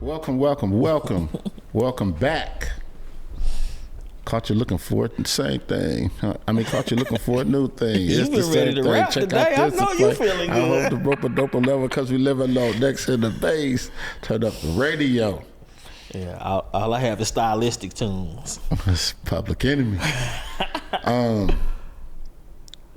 Welcome back. Caught you looking for the same thing. Caught you looking for a new thing. You've been ready to rap today. I know you feeling good. I hope the rope-a-dope level because we live low. Next in the bass, turn up the radio. Yeah, all I have is stylistic tunes. It's Public Enemy.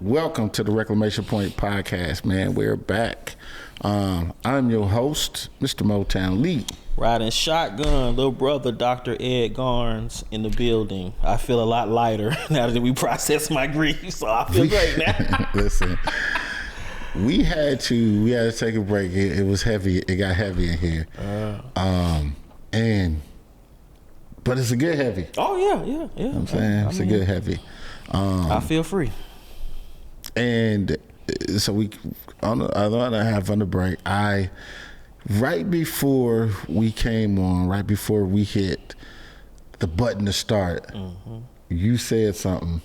Welcome to the Reclamation Point podcast, man. We're back. I'm your host, Mr. Motown Lee. Riding shotgun, little brother, Dr. Ed Garnes in the building. I feel a lot lighter now that we processed my grief, so I feel great now. Listen, we had to take a break. It was heavy. It got heavy in here. But it's a good heavy. Oh yeah. You know what I'm saying? It's a good heavy. I feel free. And so we, on the other half on the break, right before we came on, right before we hit the button to start, you said something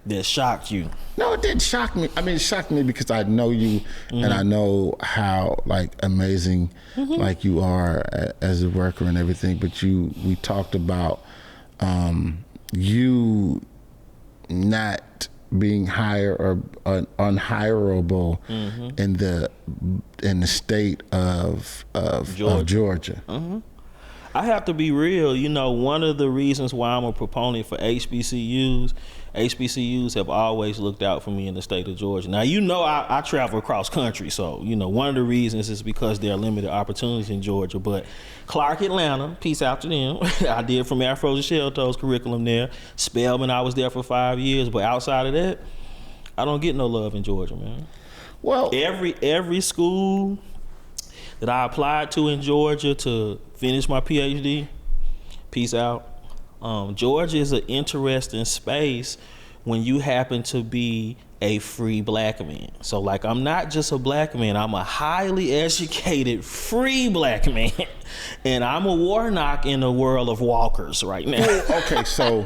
that shocked you. No, it didn't shock me. I mean, it shocked me because I know you and I know how amazing you are as a worker and everything. But we talked about you not being hired or unhirable in the state of Georgia. I have to be real. You know, one of the reasons why I'm a proponent for HBCUs have always looked out for me in the state of Georgia. Now, you know, I travel across country, so, you know, one of the reasons is because there are limited opportunities in Georgia. But Clark Atlanta, peace out to them. I did from Afros and Shell Toes curriculum there. Spelman, I was there for 5 years. But outside of that, I don't get no love in Georgia, man. Well, every school that I applied to in Georgia to finish my PhD, peace out. Georgia is an interesting space when you happen to be a free black man. So I'm not just a black man, I'm a highly educated free black man. And I'm a Warnock in the world of walkers right now. Okay, so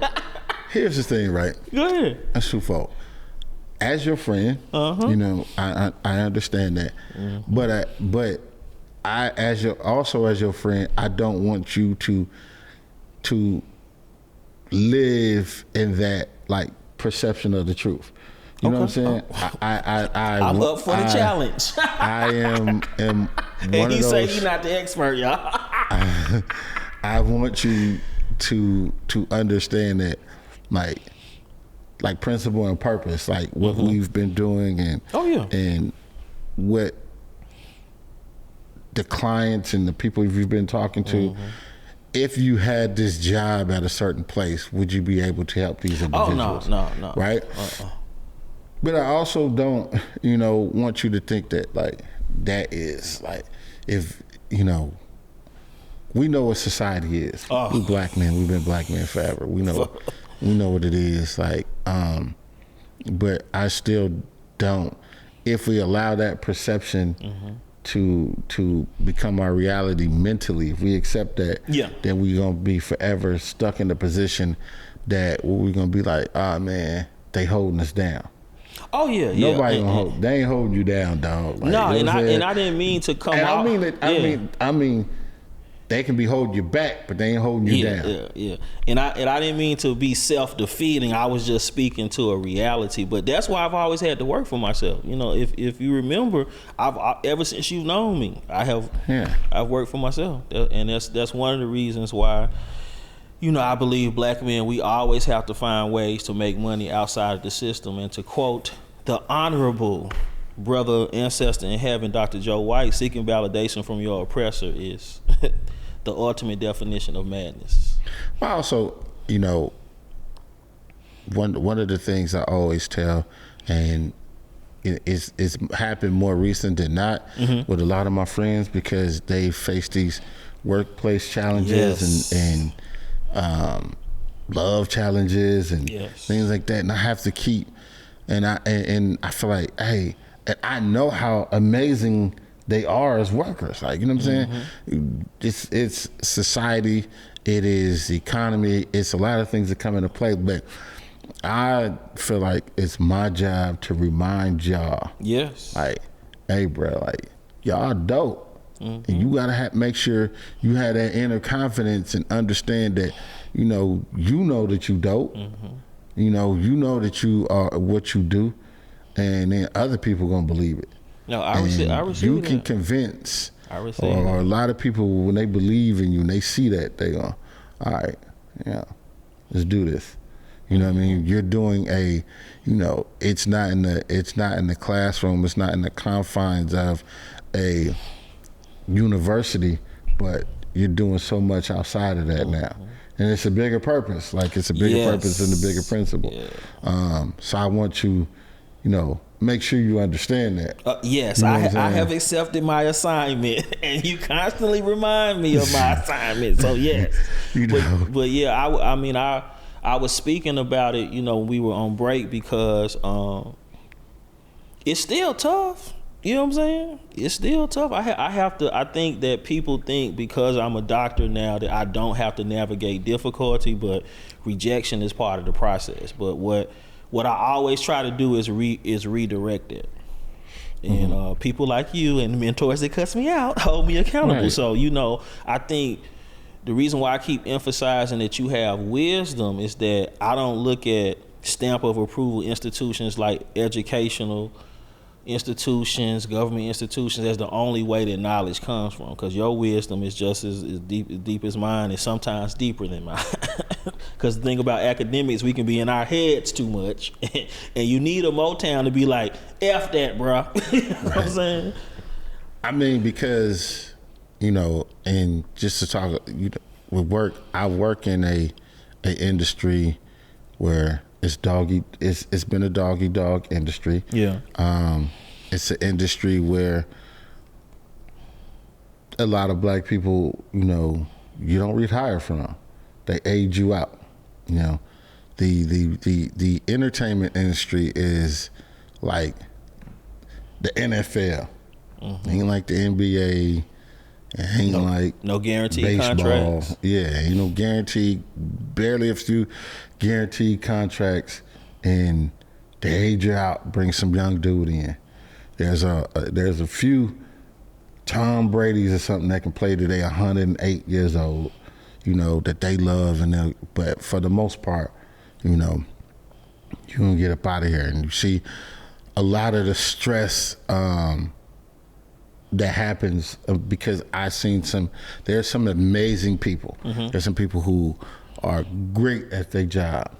here's the thing, right? Go ahead. That's twofold. As your friend, you know, I understand that. But I, as your friend, I don't want you to live in that perception of the truth. You know what I'm saying? I'm up for the challenge. I am one and he of those. say he's not the expert, y'all. I want you to understand that, like principle and purpose, what we've been doing and and what the clients and the people you've been talking to. If you had this job at a certain place, would you be able to help these individuals? Oh, no. Right? But I also don't, want you to think that, that is, if, we know what society is. We black men, we've been black men forever. We know what it is, but I still don't. If we allow that perception to become our reality mentally, if we accept that, then we're gonna be forever stuck in the position that we're gonna be man, they holding us down. Oh yeah, nobody gonna hold. They ain't holding you down, dog. No, and I didn't mean to come off. I mean, they can be holding you back, but they ain't holding you down. Yeah. And I didn't mean to be self-defeating. I was just speaking to a reality. But that's why I've always had to work for myself. You know, if you remember, I've ever since you've known me, I've worked for myself, and that's one of the reasons why. I believe black men, we always have to find ways to make money outside of the system. And to quote the honorable brother, ancestor in heaven, Dr. Joe White, seeking validation from your oppressor is the ultimate definition of madness. Well, also, one of the things I always tell, and it's happened more recent than not with a lot of my friends, because they face these workplace challenges and love challenges and things like that, and I have to keep, and I feel like, hey, and I know how amazing they are as workers. You know what I'm saying? It's society, it is economy, it's a lot of things that come into play, but I feel like it's my job to remind y'all. Yes. Hey, bro, y'all dope. And you gotta make sure you have that inner confidence and understand that, you know that you dope. You know that you are what you do, and then other people gonna believe it. No, I receive you that. can convince, or a lot of people, when they believe in you and they see that, they go, all right, yeah, let's do this. You know what I mean? You're doing it's not in the classroom, it's not in the confines of a university, but you're doing so much outside of that now. And it's a bigger purpose. Like, it's a bigger purpose and a bigger principle. Yeah. So I want you, make sure you understand that. Yes, I have accepted my assignment, and you constantly remind me of my assignment. So yes, but yeah, I was speaking about it. We were on break because it's still tough. You know what I'm saying? It's still tough. I think that people think because I'm a doctor now that I don't have to navigate difficulty, but rejection is part of the process. But what I always try to do is redirect it. And people like you and mentors that cuss me out hold me accountable. Right. So, I think the reason why I keep emphasizing that you have wisdom is that I don't look at stamp of approval institutions like educational institutions, government institutions, as the only way that knowledge comes from, because your wisdom is just as deep as mine, and sometimes deeper than mine. Because the thing about academics, we can be in our heads too much, and you need a Motown to be like, F that, bro. You know what I'm saying? I mean, because and just to talk with work, I work in a industry where it's been a dog industry. Yeah. It's an industry where a lot of black people, you don't retire from. They age you out. The entertainment industry is like the NFL. Ain't like the NBA. Ain't like no guaranteed baseball. Contracts. Yeah, ain't no guaranteed, barely a few guaranteed contracts, and they age you out, bring some young dude in. There's a few Tom Brady's or something that can play today, 108 years old, that they love, but for the most part, you gonna get up out of here. And you see a lot of the stress that happens because I've seen there's some amazing people. There's some people who are great at their job,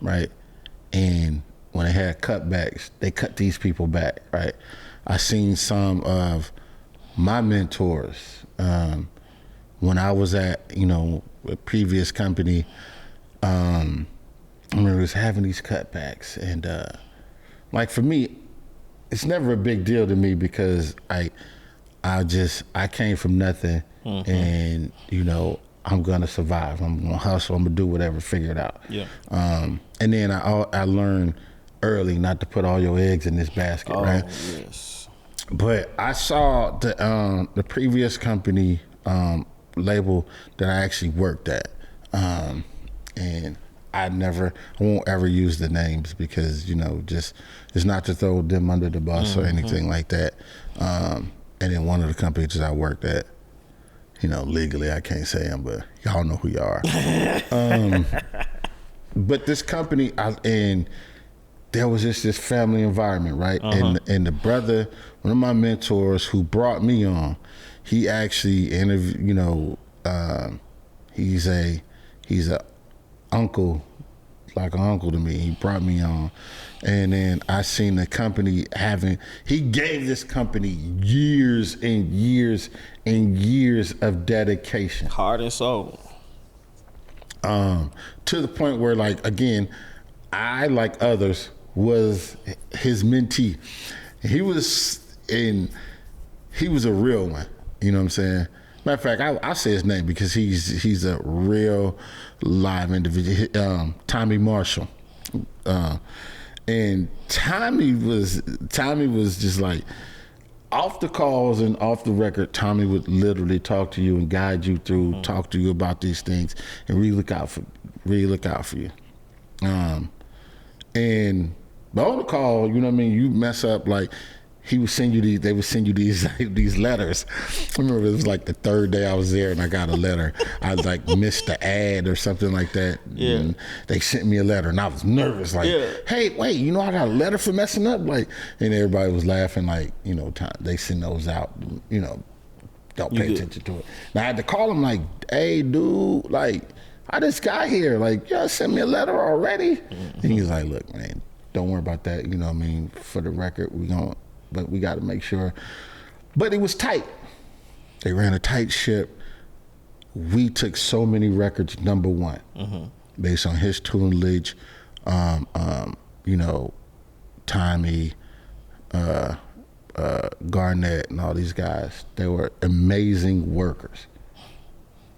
right? And when they had cutbacks, they cut these people back, right? I seen some of my mentors when I was at, a previous company. I remember was having these cutbacks, and like for me, it's never a big deal to me because I came from nothing, and I'm gonna survive. I'm gonna hustle. I'm gonna do whatever, figure it out. Yeah. And then I learned early not to put all your eggs in this basket, right? Yes. But I saw the previous company label that I actually worked at, and I won't ever use the names because just it's not to throw them under the bus or anything like that. And then one of the companies that I worked at, legally I can't say them, but y'all know who you are. But this company, and there was just this family environment, right? And the brother, one of my mentors who brought me on, he actually interviewed, he's a uncle, like an uncle to me. He brought me on. And then I seen the company he gave this company years and years and years of dedication. Heart and soul. To the point where, like, again, I, like others, was his mentee. He was a real one. You know what I'm saying? Matter of fact, I say his name because he's a real live individual. Tommy Marshall. And Tommy was just like, off the calls and off the record, Tommy would literally talk to you and guide you through, talk to you about these things, and really look out for you. And but on the call, you mess up, like, he would send you these. They would send you these letters. I remember it was like the third day I was there, and I got a letter. I like missed the ad or something like that. Yeah. And they sent me a letter, and I was nervous. Like, hey, wait, you know I got a letter for messing up. Like, and everybody was laughing. Like, you know, they send those out. You know, don't pay attention to it. And I had to call him like, hey, dude, like, I just got here. Like, y'all sent me a letter already. Mm-hmm. And he's like, look, man, don't worry about that. You know what I mean? For the record, but we got to make sure. But it was tight. They ran a tight ship. We took so many records number one, based on his tutelage. You know, Tommy, Garnett, and all these guys. They were amazing workers.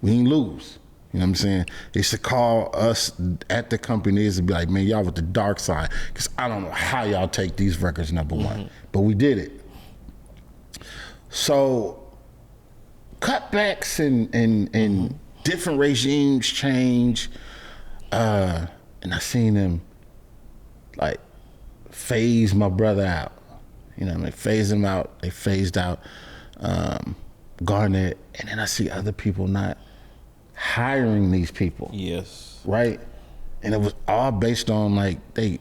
We didn't lose. You know what I'm saying? They used to call us at the companies and be like, man, y'all with the dark side. Because I don't know how y'all take these records number one. But we did it. So cutbacks and different regimes change. And I seen them like phase my brother out. You know what I mean? Phase him out. They phased out Garnett. And then I see other people not hiring these people. Yes. Right? And it was all based on like their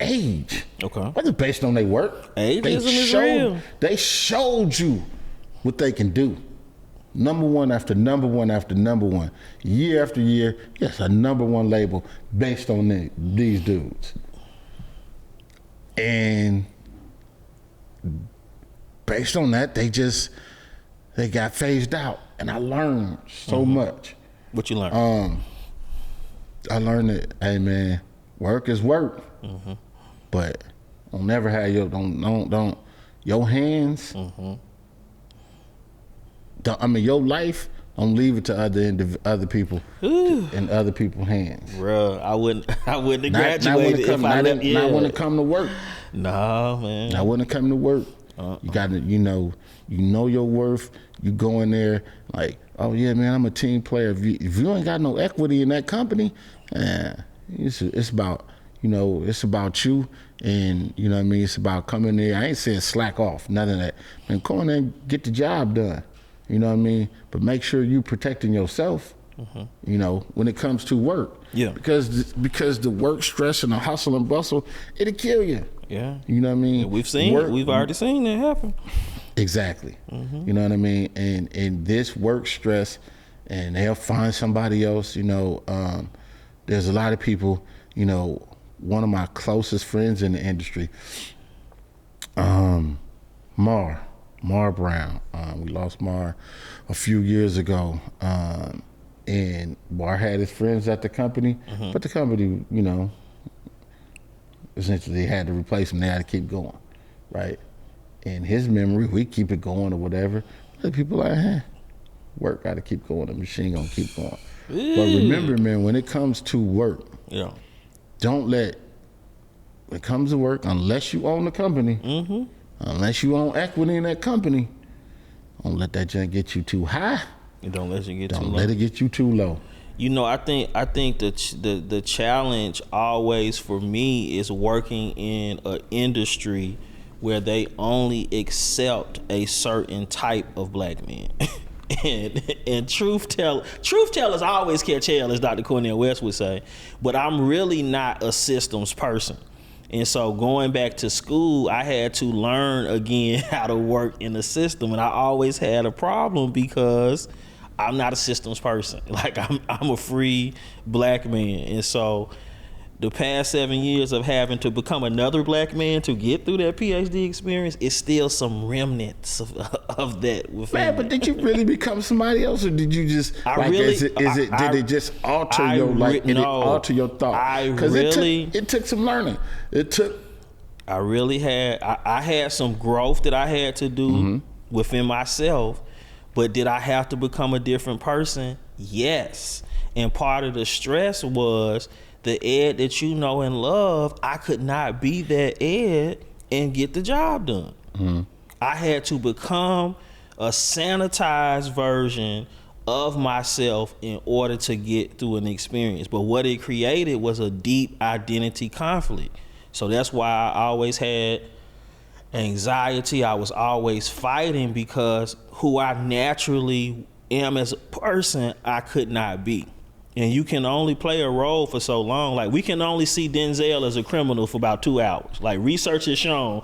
age. Okay. It wasn't based on their work. Ageism is real. They showed you what they can do. Number one after number one after number one. Year after year, yes, a number one label based on these dudes. And based on that, they got phased out. And I learned so much. What you learned? I learned that, hey man, work is work, but don't never have your your hands. Your life. Don't leave it to other people in other people's hands. Bro, I wouldn't have graduated if I left. Not when it come to work. Nah, man. Not when it come to work. You got to, you know your worth. You go in there like, oh yeah, man, I'm a team player. If you ain't got no equity in that company, it's about, it's about you, and you know what I mean. It's about coming there. I ain't saying slack off, none of that. Man, come in there and get the job done. You know what I mean. But make sure you protecting yourself. You know, when it comes to work. Yeah. Because the work stress and the hustle and bustle, it'll kill you. Yeah. You know what I mean. And we've already seen that happen. Exactly. You know what I mean? And this work stress, and they'll find somebody else, there's a lot of people, one of my closest friends in the industry, Mar Brown. We lost Mar a few years ago. And Mar had his friends at the company, but the company, essentially had to replace him. They had to keep going, right? In his memory, we keep it going or whatever. Other people are like, work got to keep going. The machine gonna keep going. But remember, man, when it comes to work, when it comes to work, unless you own the company, unless you own equity in that company, don't let that junk get you too high. And don't let it get you too low. I think the challenge always for me is working in an industry where they only accept a certain type of black man. and truth tellers always catch hell, as Dr. Cornel West would say, but I'm really not a systems person. And so going back to school, I had to learn again how to work in the system, and I always had a problem because I'm not a systems person. Like I'm a free black man. And so the past 7 years of having to become another black man to get through that PhD experience is still some remnants of that. Man, but did you really become somebody else, or did you just did it just alter your life? Did it alter your thought? Because it took some learning. I had some growth that I had to do within myself. But did I have to become a different person? Yes. And part of the stress was the Ed that you know and love. I could not be that Ed and get the job done. I had to become a sanitized version of myself in order to get through an experience. But what it created was a deep identity conflict. So that's why I always had anxiety. I was always fighting because who I naturally am as a person, I could not be. And you can only play a role for so long. Like, we can only see Denzel as a criminal for about 2 hours. Like, research has shown,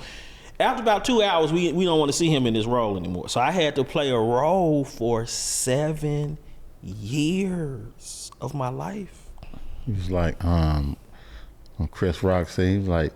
after about 2 hours, we don't want to see him in this role anymore. So I had to play a role for 7 years of my life. He was like, when Chris Rock said, he was like,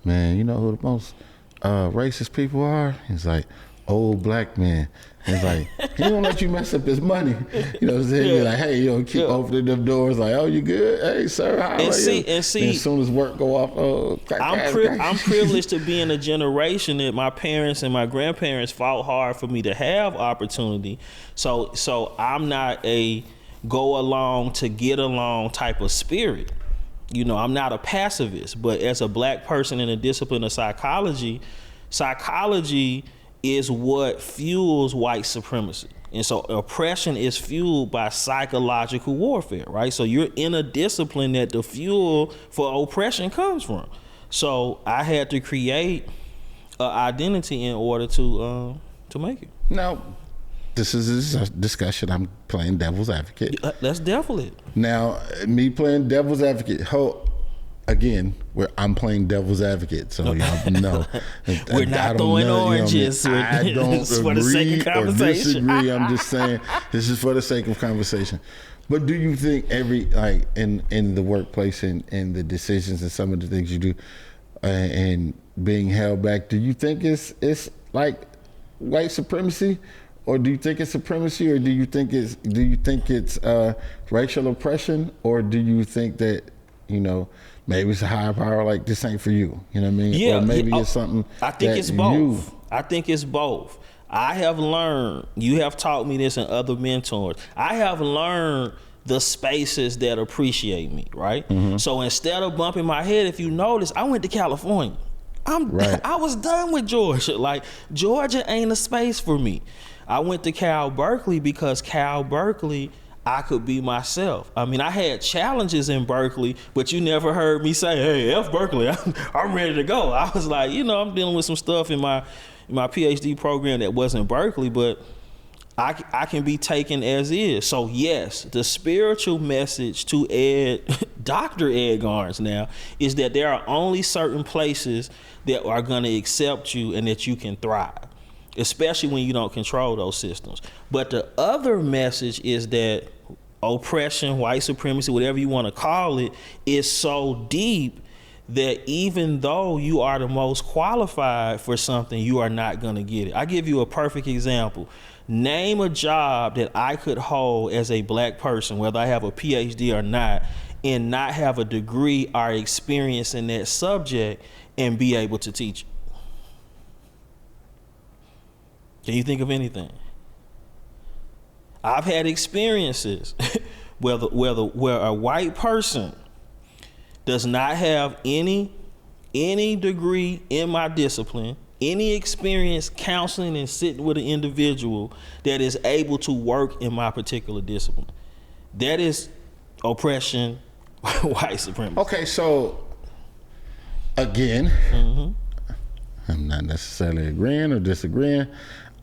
man, you know who the most racist people are? He's like, old black men. He's like, he don't let you mess up his money. You know what I'm saying? He's like, hey, keep opening them doors. Like, oh, you good? Hey, sir, how are you? And as soon as work go off, I'm privileged to be in a generation that my parents and my grandparents fought hard for me to have opportunity. So I'm not a go along to get along type of spirit. You know, I'm not a pacifist, but as a black person in the discipline of psychology is what fuels white supremacy. And so oppression is fueled by psychological warfare, right? So you're in a discipline that the fuel for oppression comes from. So I had to create an identity in order to make it. Now, this is a discussion. I'm playing devil's advocate. Let's devil it. Now, me playing devil's advocate, again, where I'm playing devil's advocate, so y'all know. We're not throwing oranges. I don't for the sake of agree or conversation. disagree. I'm just saying this is for the sake of conversation. But do you think in the workplace and the decisions and some of the things you do and being held back, do you think it's like white supremacy? Or do you think it's supremacy, or do you think it's racial oppression, or do you think that, you know, maybe it's a higher power, like this ain't for you, you know what I mean? Yeah, or maybe it's something. I think it's both. I think it's both. I have learned, you have taught me this and other mentors, I have learned the spaces that appreciate me, right? Mm-hmm. So instead of bumping my head, if you notice, I went to California. I was done with Georgia. Like, Georgia ain't a space for me. I went to Cal Berkeley because Cal Berkeley, I could be myself. I mean, I had challenges in Berkeley, but you never heard me say, hey, F Berkeley, I'm ready to go. I was like, you know, I'm dealing with some stuff in my PhD program that wasn't Berkeley, but I can be taken as is. So yes, the spiritual message to Dr. Ed Garnes now is that there are only certain places that are going to accept you and that you can thrive, especially when you don't control those systems. But the other message is that oppression, white supremacy, whatever you want to call it, is so deep that even though you are the most qualified for something, you are not going to get it. I give you a perfect example. Name a job that I could hold as a black person, whether I have a PhD or not, and not have a degree or experience in that subject and be able to teach it. Can you think of anything? I've had experiences where a white person does not have any degree in my discipline, any experience counseling and sitting with an individual that is able to work in my particular discipline. That is oppression, white supremacy. Okay, so again, I'm not necessarily agreeing or disagreeing.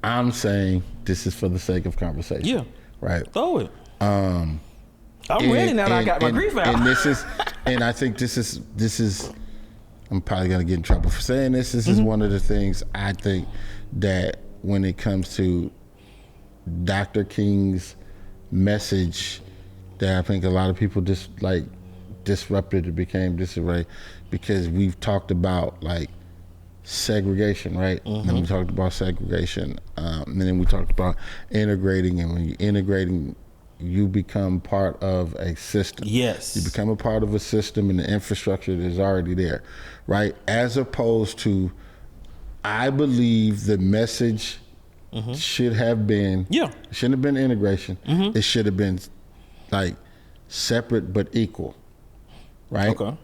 I'm saying this is for the sake of conversation. Yeah. Right. Throw it. I'm ready now that I got my grief out. And I think this is I'm probably gonna get in trouble for saying this. This is one of the things I think that when it comes to Dr. King's message, that I think a lot of people just like disrupted. It became disarray because we've talked about like segregation, right? And then we talked about segregation, and then we talked about integrating. And when you're integrating, you become part of a system. Yes. You become a part of a system and the infrastructure that is already there, right? As opposed to, I believe the message should have been, it shouldn't have been integration. It should have been like separate but equal, right? Okay.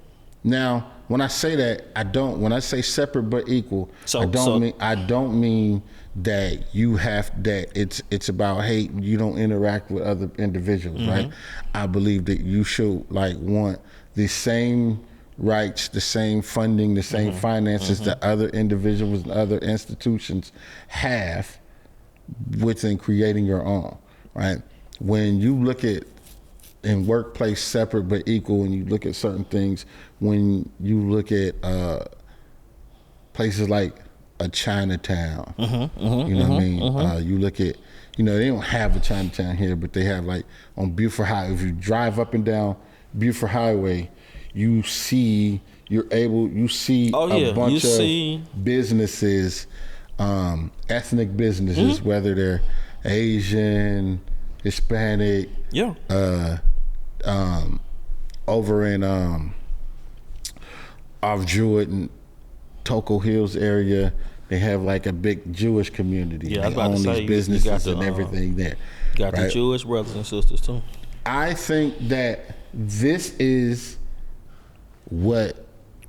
Now, when I say that, when I say separate but equal, I don't mean that you have that it's about hate. You don't interact with other individuals, right? I believe that you should like want the same rights, the same funding, the same finances that other individuals and other institutions have within creating your own, right? When you look at in workplace separate but equal, and you look at certain things, when you look at places like a Chinatown, you know what I mean? You look at, they don't have a Chinatown here, but they have like on Buford Highway. If you drive up and down Buford Highway, you see a bunch of businesses, ethnic businesses, whether they're Asian, Hispanic, over in off Jewett and Toco Hills area, they have like a big Jewish community. Yeah, they own these businesses and everything there. Got the Jewish brothers and sisters too. I think that this is what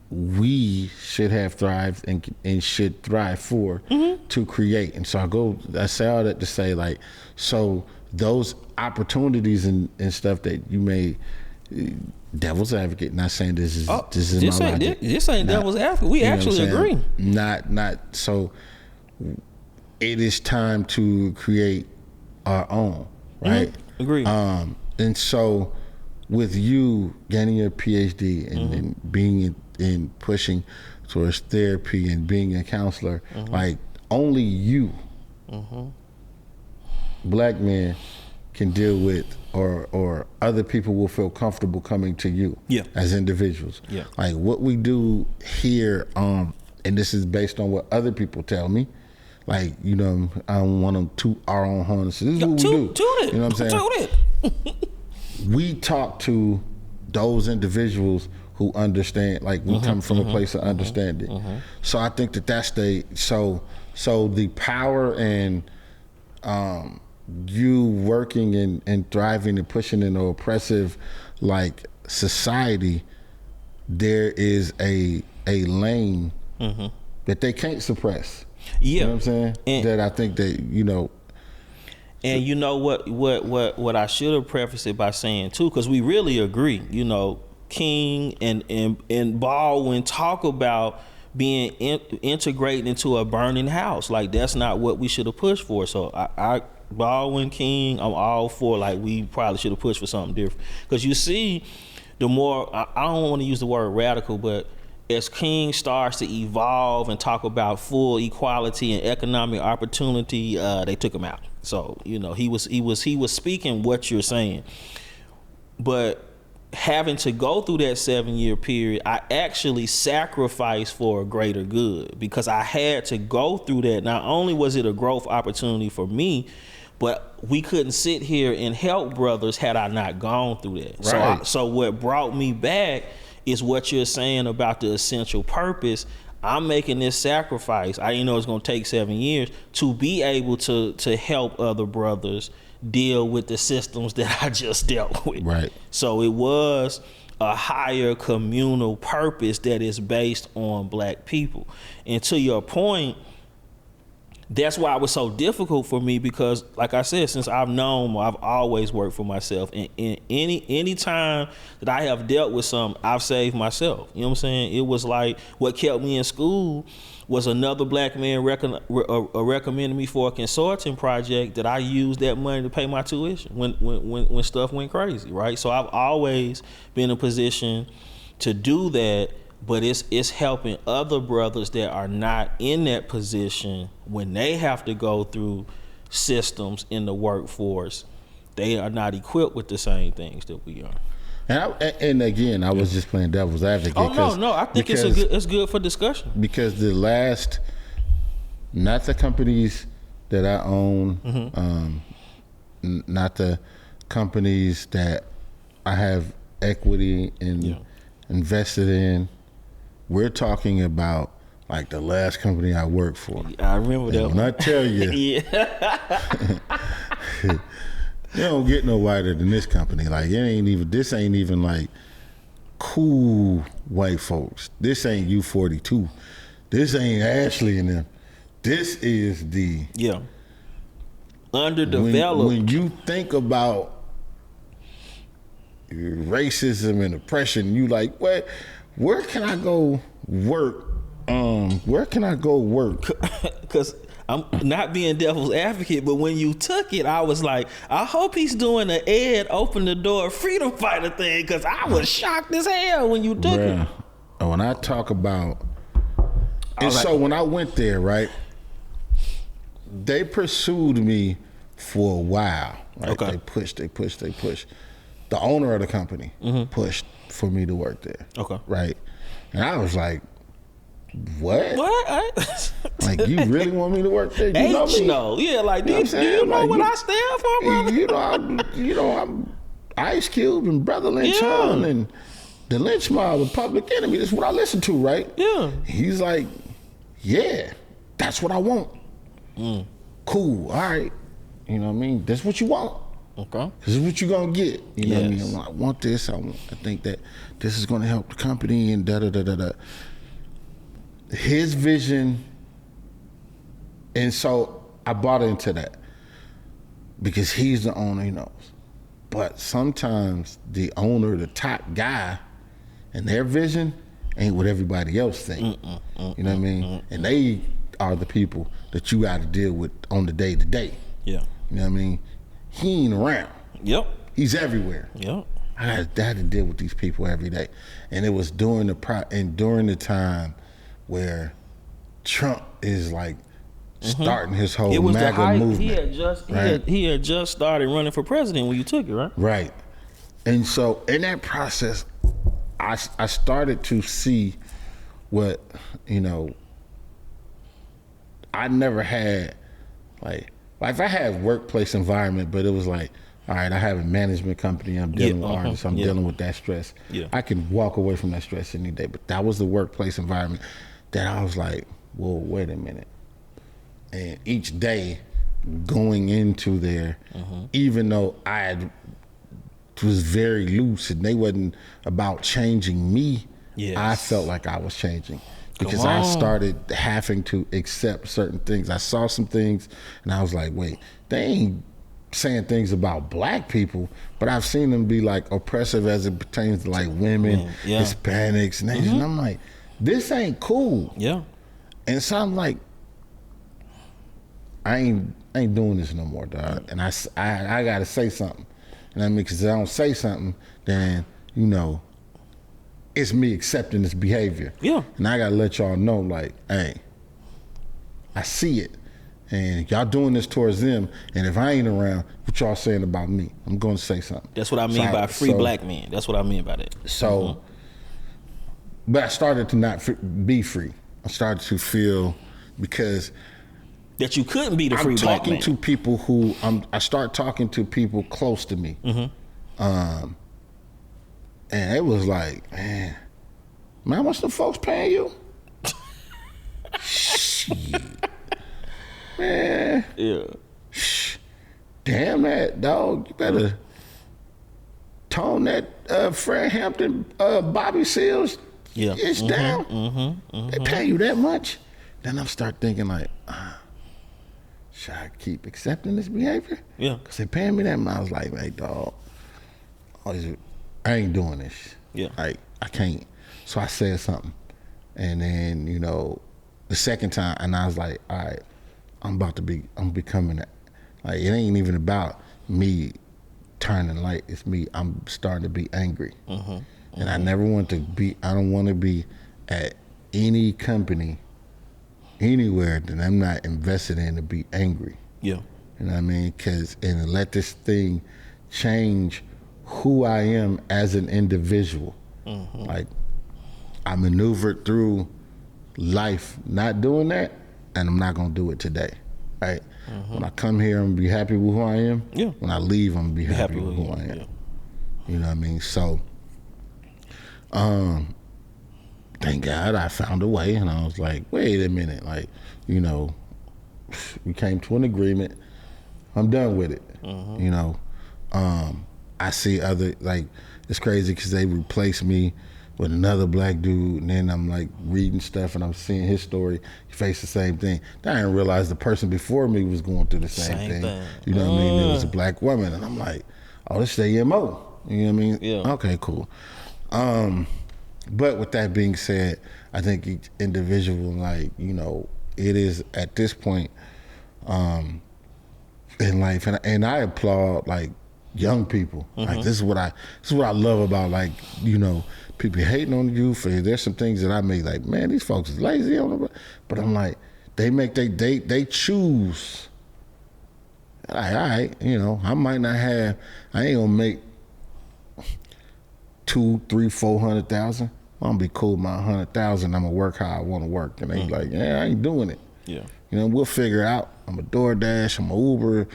we should have thrived and should thrive for to create. And so I say all that to say, like, so those opportunities and stuff that you may, devil's advocate, not saying this is my logic. This ain't devil's advocate. We actually agree. Not so. It is time to create our own, right? Agree. And so, with you getting your PhD and being in pushing towards therapy and being a counselor, like only you, black men, can deal with, or other people will feel comfortable coming to you as individuals. Yeah. Like what we do here, and this is based on what other people tell me. Like, I don't want to toot our own horn. So this is what we do. Toot it. You know what I'm saying? Toot it. We talk to those individuals who understand, like we come from a place of understanding. So I think that's so the power and you working and thriving and pushing in an oppressive like society, there is a lane that they can't suppress. You know what I'm saying? That I think that, And you know what I should have prefaced it by saying too, because we really agree. King and Baldwin talk about being integrated into a burning house. Like that's not what we should have pushed for. So I Baldwin, King, I'm all for. Like we probably should have pushed for something different. Because you see, the more I don't want to use the word radical, but as King starts to evolve and talk about full equality and economic opportunity, they took him out. So he was speaking what you're saying, but having to go through that 7-year period, I actually sacrificed for a greater good because I had to go through that. Not only was it a growth opportunity for me, but we couldn't sit here and help brothers had I not gone through that. Right. So what brought me back is what you're saying about the essential purpose. I'm making this sacrifice. I didn't know it's going to take 7 years to be able to help other brothers deal with the systems that I just dealt with. Right. So it was a higher communal purpose that is based on black people. And to your point, that's why it was so difficult for me because, like I said, since I've always worked for myself. And any time that I have dealt with something, I've saved myself. You know what I'm saying? It was like what kept me in school was another black man recommended me for a consortium project that I used that money to pay my tuition when stuff went crazy, right? So I've always been in a position to do that. But it's helping other brothers that are not in that position when they have to go through systems in the workforce. They are not equipped with the same things that we are. And again, I was just playing devil's advocate. Oh no! I think it's good for discussion. Because not the companies that I own, not the companies that I have equity in invested in. We're talking about like the last company I worked for. I remember that. When I tell you, you don't get no whiter than this company. Like this ain't even like cool white folks. This ain't U42. This ain't Ashley and them. This is the underdeveloped. When you think about racism and oppression, you like what? where can I go work? Where can I go work? Because I'm not being devil's advocate, but when you took it, I was like, I hope he's doing an Ed open the door freedom fighter thing, because I was shocked as hell when you took it. When I talk about, and so when I went there, right, they pursued me for a while. Right? Okay. They pushed. The owner of the company pushed for me to work there. Okay. Right. And I was like, what? Like, you really want me to work there? You know me? No. Yeah, like, do you know what I stand for, brother? I'm Ice Cube and Brother Lynch Hung and the Lynch Mob, the Public Enemy. That's what I listen to, right? Yeah. He's like, yeah, that's what I want. Cool, all right. You know what I mean? That's what you want. Okay. This is what you're going to get. You know what I mean? I want this. I think that this is going to help the company and da-da-da-da-da. His vision, and so I bought into that because he's the owner, he knows. But sometimes the owner, the top guy, and their vision ain't what everybody else think. You know what I mean? And they are the people that you got to deal with on the day to day. Yeah. You know what I mean? He ain't around. Yep. He's everywhere. Yep. I had to deal with these people every day, and it was during the time where Trump is like starting his whole MAGA movement. He had just started running for president when you took it, right? Right. And so in that process, I started to see what, I never had, like I had workplace environment, but it was like, all right, I have a management company, I'm dealing with artists, I'm dealing with that stress. Yeah. I can walk away from that stress any day, but that was the workplace environment that I was like, whoa, wait a minute. And each day going into there, even though was very loose and they wasn't about changing me, I felt like I was changing. Because I started having to accept certain things. I saw some things and I was like, wait, they ain't saying things about black people, but I've seen them be like oppressive as it pertains to like women, Hispanics, and Asians. And I'm like, this ain't cool. Yeah. And so I'm like, I ain't doing this no more, dog. And I gotta say something. And I mean, because if I don't say something, then, it's me accepting this behavior. Yeah. And I gotta let y'all know, like, hey, I see it. And y'all doing this towards them. And if I ain't around, what y'all saying about me? I'm gonna say something. That's what I mean by free black men. That's what I mean by that. So, but I started to not be free. I started to feel, because that you couldn't be the free black man. I'm talking to people who, I start talking to people close to me. And it was like, man, how much the folks paying you? Shit. Man. Yeah. Damn that, dog. You better tone that Fred Hampton, Bobby Seals. Yeah. It's down. They pay you that much. Then I start thinking like, should I keep accepting this behavior? Yeah. Because they paying me that much. I was like, hey, dog, I ain't doing this. Yeah. Like, I can't. So I said something. And then, the second time, and I was like, all right, I'm becoming, like, it ain't even about me turning light. It's me, I'm starting to be angry. And I never want to be, I don't want to be at any company, anywhere that I'm not invested in to be angry. Yeah. You know what I mean? And let this thing change who I am as an individual. Like, I maneuvered through life not doing that, and I'm not gonna do it today, right? When I come here, I'm gonna be happy with who I am. Yeah. When I leave, I'm gonna be happy with who I am. Yeah. You know what I mean? So, thank God I found a way, and I was like, wait a minute, like, we came to an agreement. I'm done with it. I see other, like, it's crazy because they replaced me with another black dude, and then I'm like reading stuff and I'm seeing his story. He faced the same thing. Then I didn't realize the person before me was going through the same thing. You know what I mean? It was a black woman, and I'm like, oh, this is the MO. You know what I mean? Yeah. Okay, cool. But with that being said, I think each individual, like, you know, it is at this point in life, and I applaud like young people. Like this is what I love about, like, you know, people hating on you for. There's some things that I make like, man, these folks is lazy on them, but I'm like, they choose. Like, all right, you know, I ain't gonna make 200,000, 300,000, 400,000. I'm gonna be cool with my 100,000. I'm gonna work how I want to work, and they like, yeah, I ain't doing it. Yeah, you know, we'll figure it out. I'm a DoorDash, I'm a Uber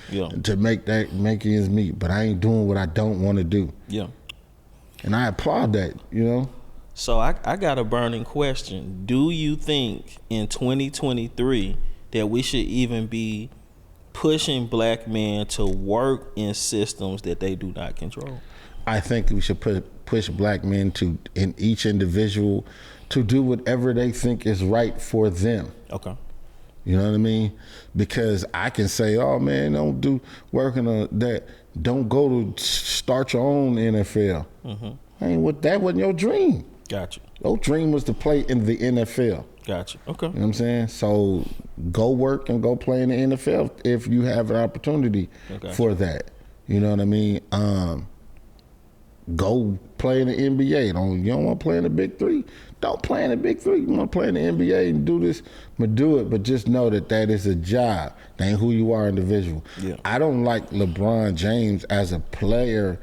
to make ends meet, but I ain't doing what I don't want to do. Yeah, and I applaud that. You know. So I got a burning question. Do you think in 2023 that we should even be pushing black men to work in systems that they do not control? I think we should push black men in each individual to do whatever they think is right for them. Okay. You know what I mean? Because I can say, oh man, don't do working on that. Don't go to start your own NFL. That wasn't your dream. Gotcha. Your dream was to play in the NFL. Gotcha. Okay. You know what I'm saying? So go work and go play in the NFL if you have an opportunity for that. You know what I mean? Go play in the NBA. You don't want to play in the Big Three? Don't play in the Big Three. You want to play in the NBA and do this, but do it. But just know that is a job. That ain't who you are individual. Yeah. I don't like LeBron James as a player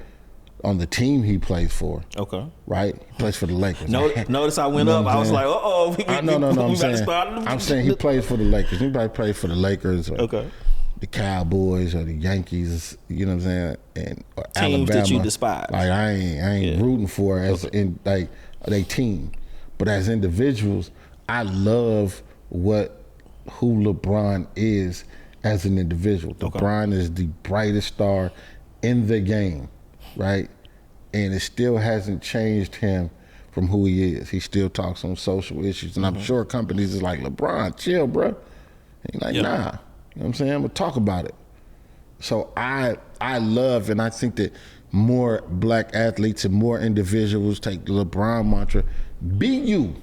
on the team he plays for. Okay. Right? He plays for the Lakers. Notice I went up. I was like, uh-oh. I'm saying he plays for the Lakers. Anybody plays for the Lakers or the Cowboys or the Yankees, you know what I'm saying? Or teams Alabama, that you despise. Like I ain't rooting for as in like they team. But as individuals, I love who LeBron is as an individual. LeBron is the brightest star in the game, right? And it still hasn't changed him from who he is. He still talks on social issues. And I'm sure companies is like, LeBron, chill, bro. And he's like, nah. You know what I'm saying? I'm going to talk about it. So I love, and I think that more black athletes and more individuals take the LeBron mantra, be you.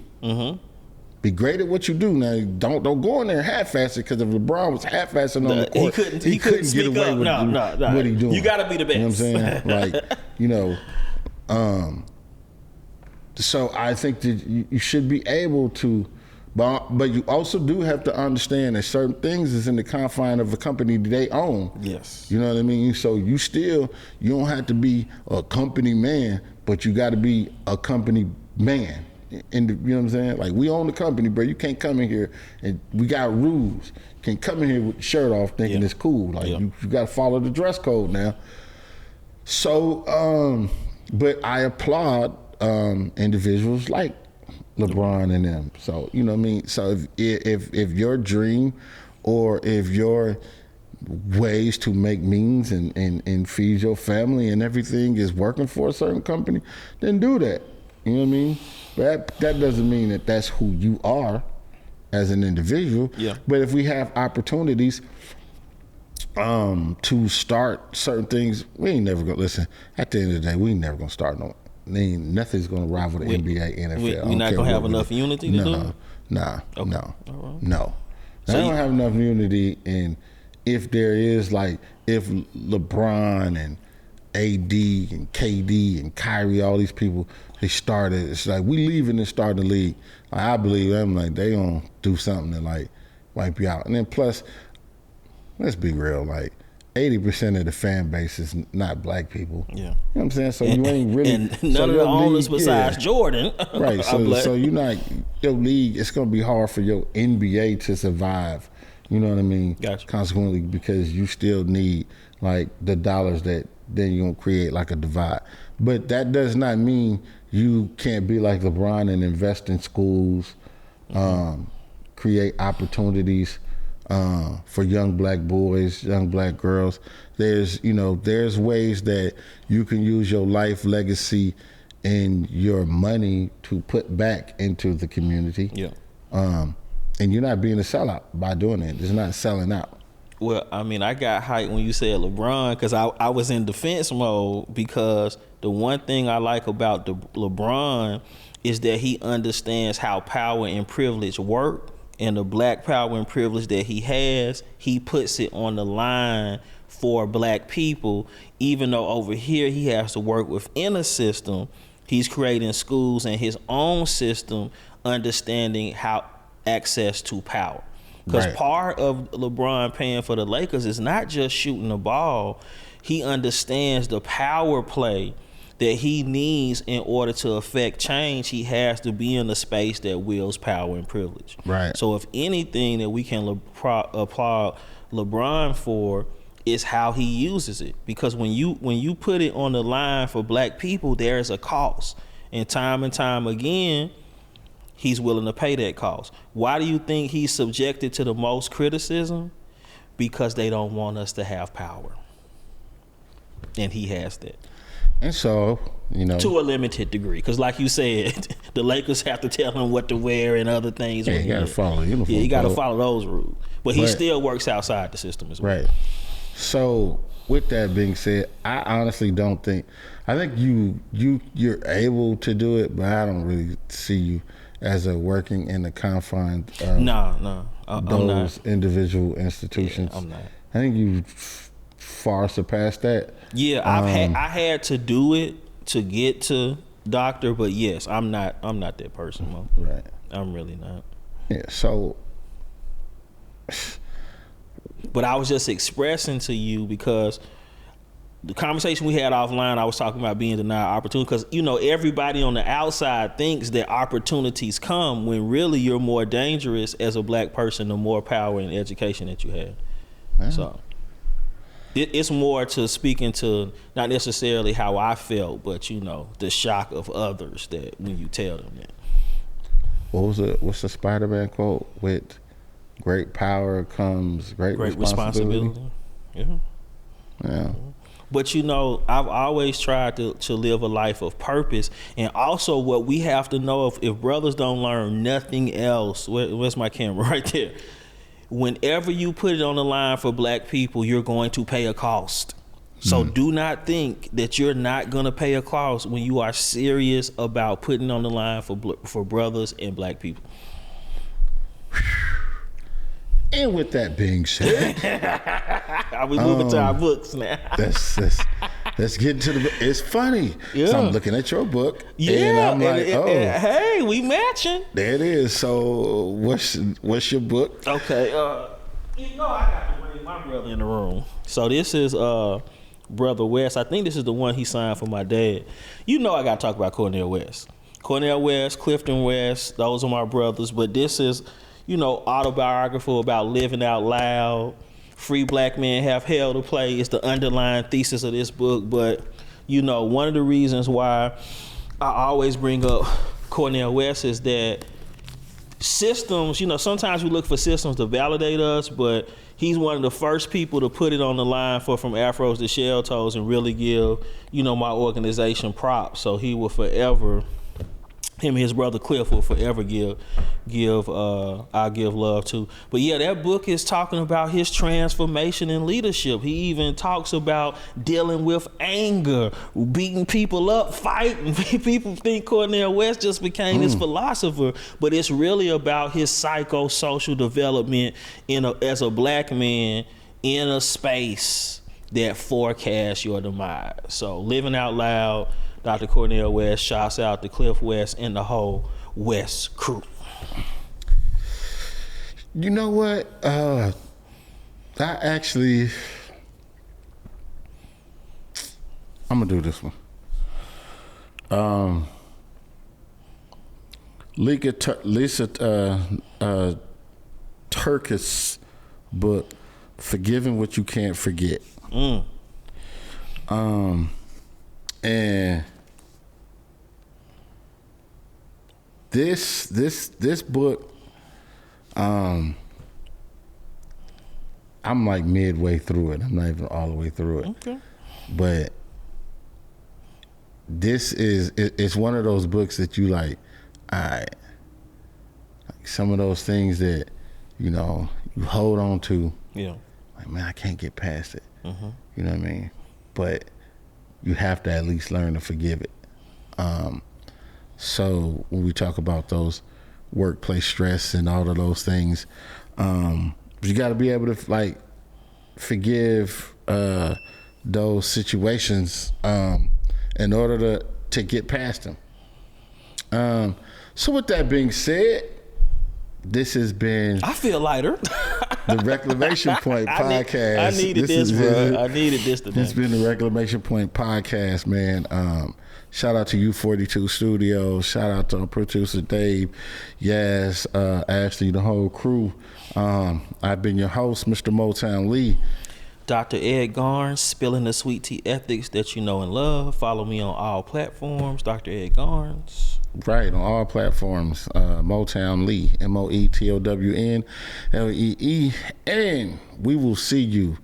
Be great at what you do. Now, don't go in there half-assed, because if LeBron was half-assing on the court, he couldn't get away with what he doing. You got to be the best. You know what I'm saying? Like, you know, so I think that you should be able to, but you also do have to understand that certain things is in the confine of a company that they own. Yes. You know what I mean? So you don't have to be a company man, but you got to be a company man. And you know what I'm saying? Like, we own the company, bro. You can't come in here, and we got rules. You can't come in here with the shirt off thinking it's cool. Like, you got to follow the dress code now. So, but I applaud individuals like LeBron and them. So, you know what I mean? So if your dream or if your ways to make means and feed your family and everything is working for a certain company, then do that. You know what I mean? But that doesn't mean that that's who you are as an individual. Yeah. But if we have opportunities to start certain things, we ain't never gonna listen. At the end of the day, we ain't never gonna start nothing's gonna rival the NBA, NFL. We're not gonna have enough unity to do it? No. Right. No. They don't have enough unity, and if there is, like, if LeBron and AD and KD and Kyrie, all these people, they started, it's like, we leaving and starting the league. Like, I believe them, like, they gonna do something to, like, wipe you out. And then plus, let's be real, like, 80% of the fan base is not black people. Yeah. You know what I'm saying? So you ain't really. And none of the owners besides Jordan. Right. So you're not, your league, it's going to be hard for your NBA to survive. You know what I mean? Gotcha. Consequently, because you still need, like, the dollars that then you're going to create, like, a divide. But that does not mean you can't be like LeBron and invest in schools, create opportunities for young black boys, young black girls. There's ways that you can use your life legacy and your money to put back into the community. Yeah. And you're not being a sellout by doing it. It's not selling out. Well, I mean, I got hyped when you said LeBron, because I was in defense mode, because the one thing I like about the LeBron is that he understands how power and privilege work, and the black power and privilege that he has, he puts it on the line for black people, even though over here he has to work within a system. He's creating schools and his own system, understanding how access to power. Because part of LeBron paying for the Lakers is not just shooting the ball. He understands the power play that he needs in order to affect change. He has to be in a space that wields power and privilege. Right. So if anything that we can applaud LeBron for is how he uses it. Because when you put it on the line for black people, there's a cost. And time again, he's willing to pay that cost. Why do you think he's subjected to the most criticism? Because they don't want us to have power. And he has that. And so, you know, to a limited degree, because like you said, the Lakers have to tell him what to wear and other things. Yeah, you got to follow uniform. Yeah, you got to follow those rules. But he still works outside the system as well. Right. So, with that being said, I honestly don't think. I think you're able to do it, but I don't really see you as a working in the confines of those individual institutions. Yeah, I'm not. I think you far surpassed that. Yeah, I had to do it to get to doctor, but yes, I'm not that person, Mo. Right. I'm really not. Yeah, so but I was just expressing to you because the conversation we had offline, I was talking about being denied opportunity because, you know, everybody on the outside thinks that opportunities come when really you're more dangerous as a black person the more power and education that you have. Yeah. So it's more to speaking to not necessarily how I felt, but, you know, the shock of others that when you tell them that. What's the Spider-Man quote? With great power comes great responsibility. Yeah. But, you know, I've always tried to live a life of purpose. And also what we have to know, if brothers don't learn nothing else, where's my camera? Right there. Whenever you put it on the line for black people, you're going to pay a cost. So do not think that you're not going to pay a cost when you are serious about putting on the line for brothers and black people. And with that being said, are we moving to our books now? Let's get into the book. It's funny. Yeah. So I'm looking at your book. Yeah. And I'm like, hey, we matching. There it is. So what's your book? Okay. You know I got to bring my brother in the room. So this is Brother West. I think this is the one he signed for my dad. You know I got to talk about Cornel West. Cornel West, Clifton West, those are my brothers. But this is, you know, autobiographical about living out loud. Free black men have hell to play is the underlying thesis of this book. But, you know, one of the reasons why I always bring up Cornel West is that systems, you know, sometimes we look for systems to validate us, but he's one of the first people to put it on the line for From Afros to Shell Toes and really give, you know, my organization props. So he will forever, him and his brother Cliff will forever I'll give love to. But yeah, that book is talking about his transformation in leadership. He even talks about dealing with anger, beating people up, fighting. People think Cornel West just became this philosopher, but it's really about his psychosocial development as a black man in a space that forecasts your demise. So living out loud, Dr. Cornel West, shouts out to Cliff West and the whole West crew. You know what? I'm gonna do this one. Lisa Turkis' book, Forgiving What You Can't Forget. And this book, I'm like midway through it. I'm not even all the way through it. Okay. But it's one of those books that you like some of those things that, you know, you hold on to. Yeah. Like, man, I can't get past it. Mm-hmm. You know what I mean? But you have to at least learn to forgive it. So when we talk about those workplace stress and all of those things, you got to be able to like forgive those situations in order to get past them. So with that being said, this has been... I feel lighter. The Reclamation Point podcast. I needed this, bro. I needed this today. It's been the Reclamation Point podcast, man. Shout out to U42 Studios. Shout out to our producer, Dave. Yes, Ashley, the whole crew. I've been your host, Mr. Motown Lee. Dr. Ed Garnes, spilling the sweet tea ethics that you know and love. Follow me on all platforms, Dr. Ed Garnes. Right, on all platforms, Motown Lee, MOETOWNLEE. And we will see you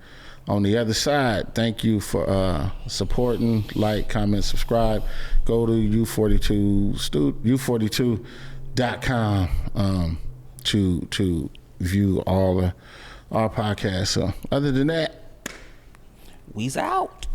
on the other side. Thank you for supporting, like, comment, subscribe. Go to U42.com to view all our podcasts. So other than that, we's out.